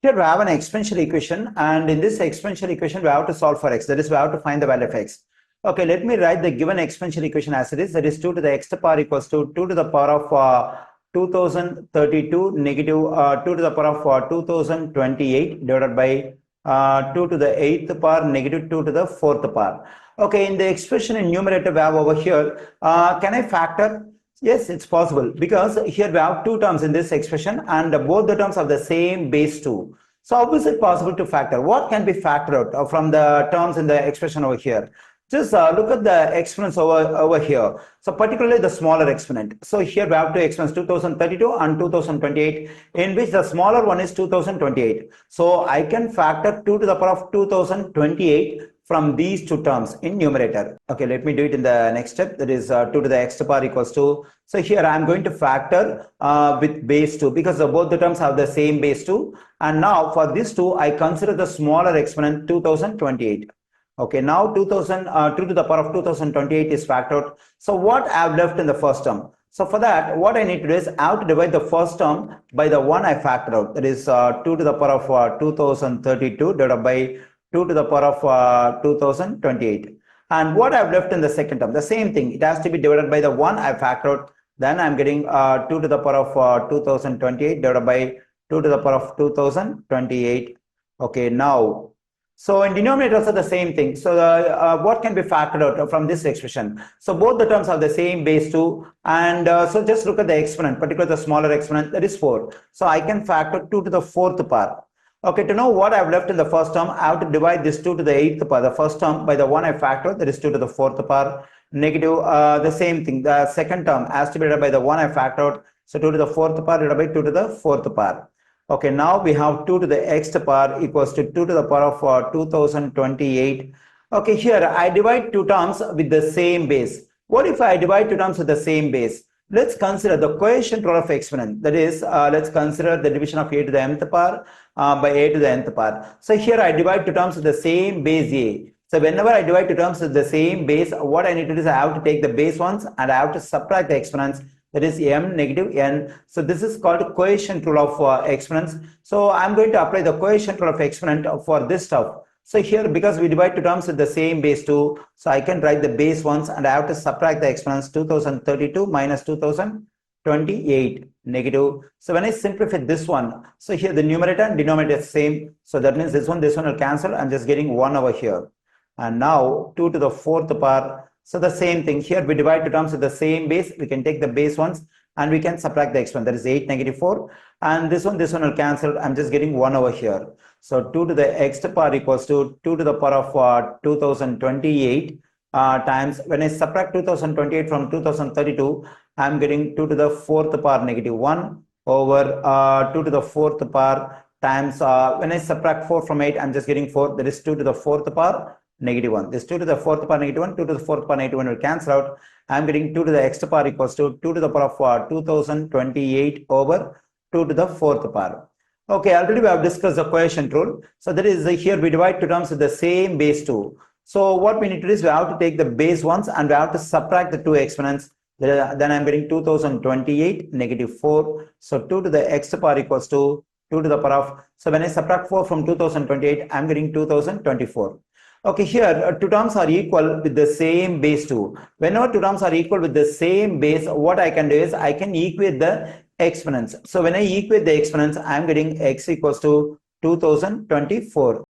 Here we have an exponential equation, and in this exponential equation we have to solve for x, that is we have to find the value of x. Okay, let me write the given exponential equation as it is, that is 2 to the x power equals to 2 to the power of 2032 negative 2 to the power of 2028 divided by 2 to the 8th power negative 2 to the 4th power. Okay, in the expression in numerator we have over here, can I factor? Yes, it's possible, because here we have two terms in this expression and both the terms have the same base 2. So how is it possible to factor? What can be factored out from the terms in the expression over here? Just look at the exponents over here. So particularly the smaller exponent. So here we have two exponents, 2032 and 2028, in which the smaller one is 2028. So I can factor 2 to the power of 2028 from these two terms in numerator. Okay, let me do it in the next step. That is 2 to the x power equals to. So here I am going to factor with base 2, because both the terms have the same base 2. And now for this 2, I consider the smaller exponent 2028. Okay, now 2 to the power of 2028 is factored. So what I have left in the first term? So for that, what I need to do is I have to divide the first term by the one I factored out. That is 2 to the power of 2032 divided by 2 to the power of 2028. And what I have left in the second term? The same thing. It has to be divided by the one I factored out. Then I am getting 2 to the power of 2028 divided by 2 to the power of 2028. Okay, now. So in denominator also the same thing. So what can be factored out from this expression? So both the terms have the same base 2, and so just look at the exponent, particularly the smaller exponent, that is 4. So I can factor 2 to the 4th power. Okay, to know what I've left in the first term, I have to divide this 2 to the 8th power, the first term, by the one I factored, that is 2 to the 4th power, negative the same thing. The second term has to be divided by the one I factored, so 2 to the 4th power divided by 2 to the 4th power. Okay, now we have 2 to the x power equals to 2 to the power of 2028. Okay, here I divide two terms with the same base. What if I divide two terms with the same base? Let's consider the coefficient rule of exponent. That is, let's consider the division of a to the mth power by a to the nth power. So here I divide two terms with the same base a. So whenever I divide two terms with the same base, what I need to do is I have to take the base ones and I have to subtract the exponents. That is m negative n. So this is called coefficient rule of exponents. So I'm going to apply the coefficient rule of exponent for this stuff. So here, because we divide two terms with the same base 2, so I can write the base ones and I have to subtract the exponents, 2032 minus 2028 negative. So when I simplify this one, so here the numerator and denominator is same. So that means this one will cancel. I'm just getting 1 over here. And now 2 to the 4th power. So the same thing, here we divide two terms with the same base. We can take the base ones and we can subtract the exponent, that is 8 negative 4. And this one will cancel. I'm just getting 1 over here. So 2 to the x power equals to 2 to the power of 2028 times, when I subtract 2028 from 2032, I'm getting 2 to the 4th power negative 1 over 2 to the 4th power times, when I subtract 4 from 8, I'm just getting 4. That is 2 to the 4th power negative 1. This 2 to the 4th power negative 1, 2 to the 4th power negative 1 will cancel out. I'm getting 2 to the x power equals to 2 to the power of 2028 over 2 to the 4th power. Okay, already we have discussed the coefficient rule. So that is here we divide two terms with the same base 2. So what we need to do is we have to take the base ones and we have to subtract the two exponents. Then I'm getting 2028 negative 4. So 2 to the x power equals to 2 to the power of, so when I subtract 4 from 2028, I'm getting 2024. Okay, here two terms are equal with the same base 2. Whenever two terms are equal with the same base, what I can do is I can equate the exponents. So when I equate the exponents, I am getting x equals to 2024.